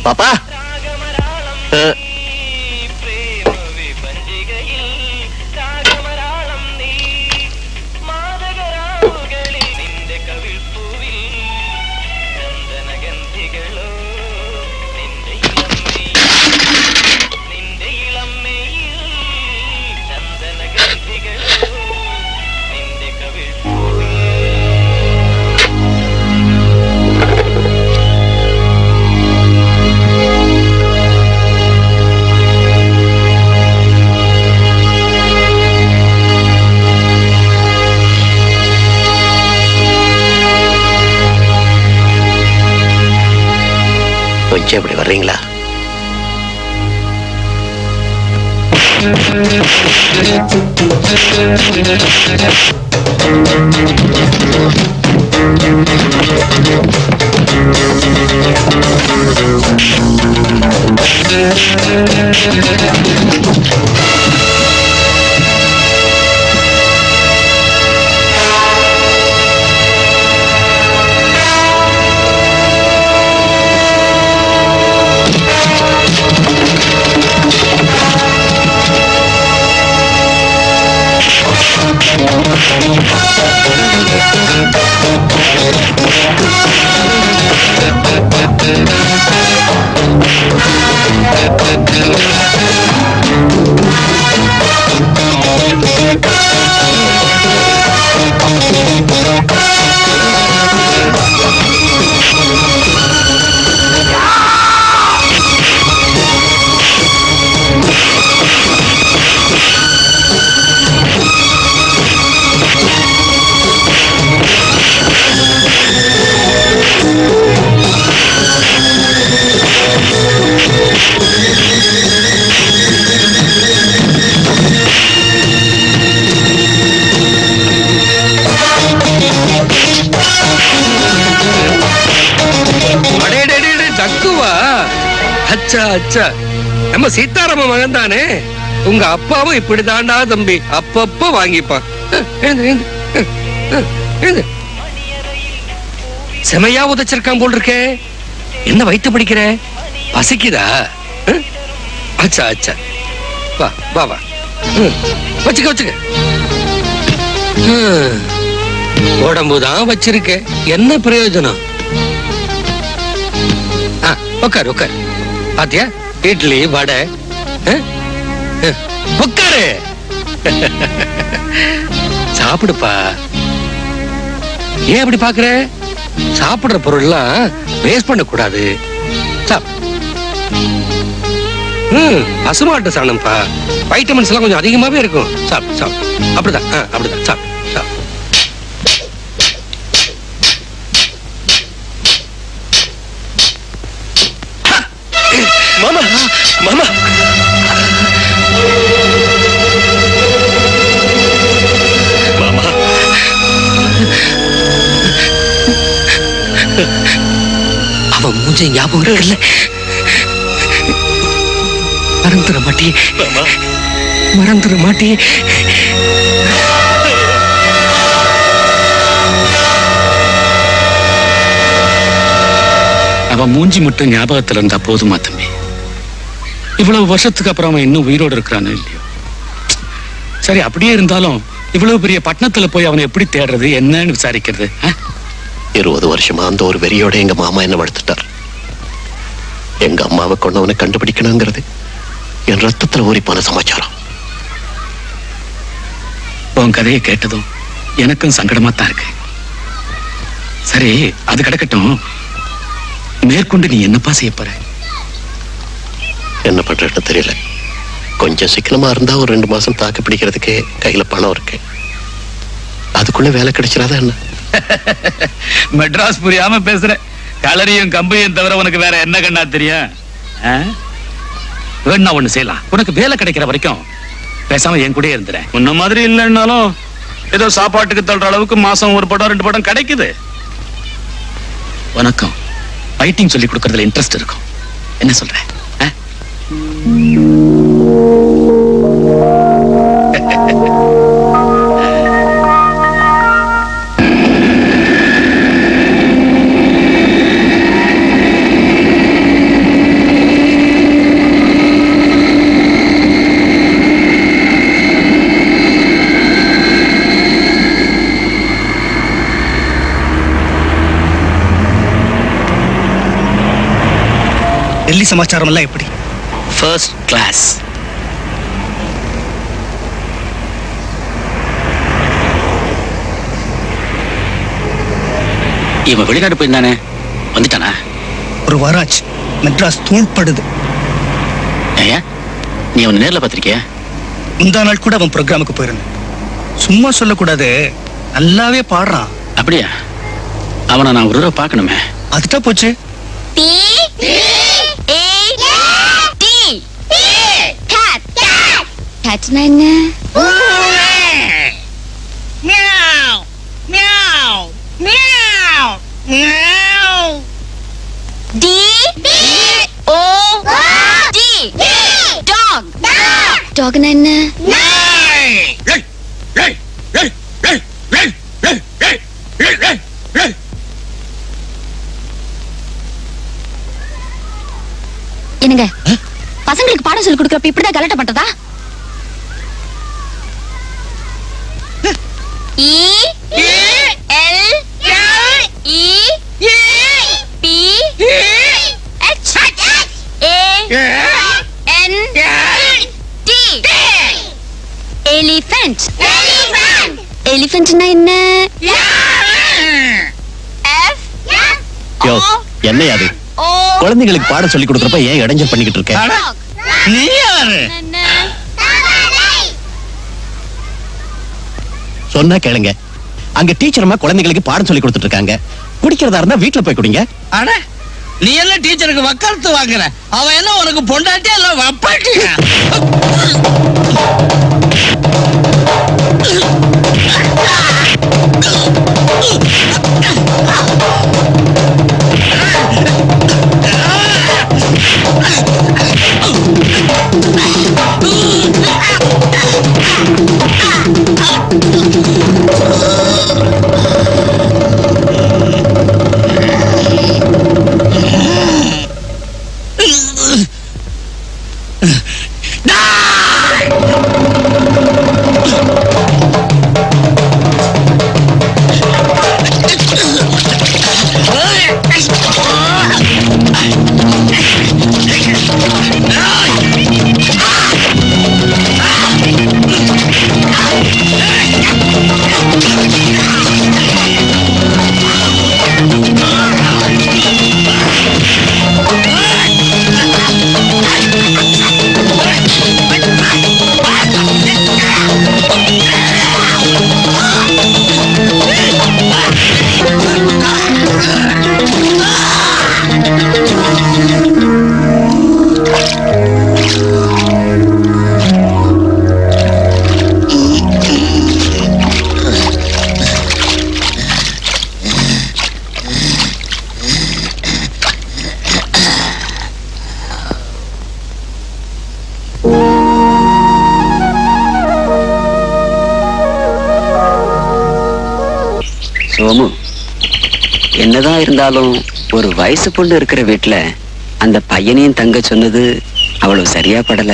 பாப்பா கொஞ்சம் இப்படி வர்றீங்களா? அச்சா அச்சா, நம்ம சீதாராம மகன் தானே. உங்க அப்பாவும் இப்படிதாண்டா தம்பி, அப்பப்ப வாங்கிப்பான். செமையா உதச்சிருக்கான் போல் இருக்கே. என்ன வயித்து பிடிக்கிற? பசிக்குதா? அச்சா அச்சா, வா வா வா, வச்சுக்க வச்சுக்க. உடம்புதான் வச்சிருக்க, என்ன பிரயோஜனம்? உட்காரு உட்காரு. பாத்தியா, இட்லி வடை. உட்காரு, சாப்பிடுப்பா. ஏன் அப்படி பாக்குற? சாப்பிடுற பொருள் எல்லாம் வேஸ்ட் பண்ண கூடாது. பசுமாட்டு சாணம்ப்பா, வைட்டமின்ஸ் எல்லாம் கொஞ்சம் அதிகமாவே இருக்கும். சாப்பிடு சாப்பிடு. அப்படிதான் அப்படிதான் சாப்பிடு சாப்பிடு. மாமா மாமா, மாமா அவன் மூஞ்ச ஞாபகம் இருக்குல்ல? மறந்துட மாட்டியே, மறந்துட மாட்டியே. அவன் மூஞ்சி மட்டும் ஞாபகத்துல இருந்தா போதுமா தம்பி? இவ்வளவு வருஷத்துக்கு அப்புறம் அவன் இன்னும் உயிரோடு இருக்கிறான்னு இல்லையோ? சரி, அப்படியே இருந்தாலும் இவ்வளவு பெரிய பட்டணத்துல போய் அவனை எப்படி தேடுறது, என்னன்னு விசாரிக்கிறது? 20 வருஷமா அந்த ஒரு வெறியோட எங்க மாமா என்ன வளர்த்துட்டார். எங்க அம்மாவை கொண்டவனை கண்டுபிடிக்கணுங்கிறது என் ரத்தத்துல ஊறிப்பான சமாச்சாரம். உன் கதையை கேட்டதும் எனக்கும் சங்கடமா தான் இருக்கு. சரி, அது கிடக்கட்டும். மேற்கொண்டு நீ என்னப்பா செய்ய போற? என்ன பண்றேன்னு தெரியல. கொஞ்சம் சிக்கனமா இருந்தா ஒரு 2 மாசம் தாக்கு பிடிக்கிறதுக்கு கையில பணம் இருக்கு. அதுக்குள்ள வேலை கிடைச்சிடாத என்ன? மெட்ராஸ் புரியாம பேசுற. கலரியும் கம்பையும் தவிர உனக்கு வேற என்ன கண்ணா தெரியும்? வேணா ஒண்ணு செய்யலாம். உனக்கு வேலை கிடைக்கிற வரைக்கும் பேசாம என் கூட இருந்துற. உன்ன மாதிரி இல்லைன்னாலும் ஏதோ சாப்பாட்டுக்கு தள்ளுற அளவுக்கு மாசம் 1 படம் 2 படம் கிடைக்குது. உனக்கும் ஃபைட்டிங் சொல்லி கொடுக்கறதுல இன்ட்ரெஸ்ட் இருக்கும். என்ன சொல்ற? டெல்லி சமாச்சாரம் எல்லாம் எப்படி? First class. இவன் வெளிநாடு போயிருந்தானே, வந்துட்டானா? ஒரு வாரம் ஆச்சு. மெட்ராஸ் தூள்படுது. ஏன் நீ அவனை நேர்ல பார்த்திருக்கியா? முந்தா நாள் கூட அவன் ப்ரோக்ராமுக்கு போயிருந்தான். சும்மா சொல்லக்கூடாது, நல்லாவே பாடுறான். அப்படியா? அவனை நான் ஒரு தடவை பார்க்கணுமே. அதுட்டா போச்சு. என்ன? என்னங்க பசங்களுக்கு பாடம் சொல்லி கொடுக்கறப்ப இப்படிதான் கலட்ட பண்றதா? எலிஃபண்ட். எலிஃபண்ட்னா என்ன? என்ன அது? குழந்தைகளுக்கு பாடம் சொல்லி கொடுக்கறப்ப ஏன் இடைஞ்சல் பண்ணிக்கிட்டு இருக்க? நீ யாரு? சொன்னா கேளுங்க. அங்க டீச்சர்மா குழந்தைகளுக்கு பாடம் சொல்லி கொடுத்துட்டு இருக்காங்க. குடிக்கிறதா இருந்தா வீட்டுல போய் குடிங்க. அட நீ எல்லாம் டீச்சருக்கு வக்காலத்து வாங்குற, அவன் என்ன உனக்கு பொண்டாட்டி இல்ல வப்பாட்டி? சோமு, என்னதான் இருந்தாலும் ஒரு வயசு பொண்ணு இருக்கிற வீட்டுல அந்த பையனையும் தங்க சொன்னது அவ்வளவு சரியா படல.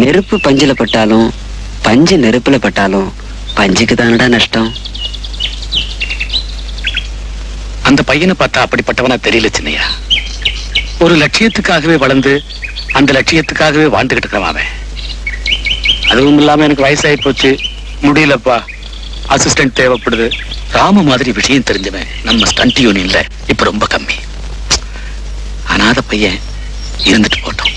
நெருப்பு பஞ்சுல பட்டாலும் பஞ்சு நெருப்புல பட்டாலும் பஞ்சுக்கு தானடா நஷ்டம். அந்த பையனை பார்த்தா அப்படிப்பட்டவனா தெரியல சின்னையா. ஒரு லட்சியத்துக்காகவே வளர்ந்து அந்த லட்சியத்துக்காகவே வாழ்ந்துகிட்டு இருக்கிறவன் அவன். அதுவும் இல்லாம எனக்கு வயசாகி போச்சு, முடியலப்பா, அசிஸ்டன்ட் தேவைப்படுது. ராம மாதிரி விஷயம் தெரிஞ்சவன் நம்ம ஸ்டண்ட் யூனியன்ல இப்ப ரொம்ப கம்மி. அனாதை பையன் இருந்துட்டு போட்டோம்.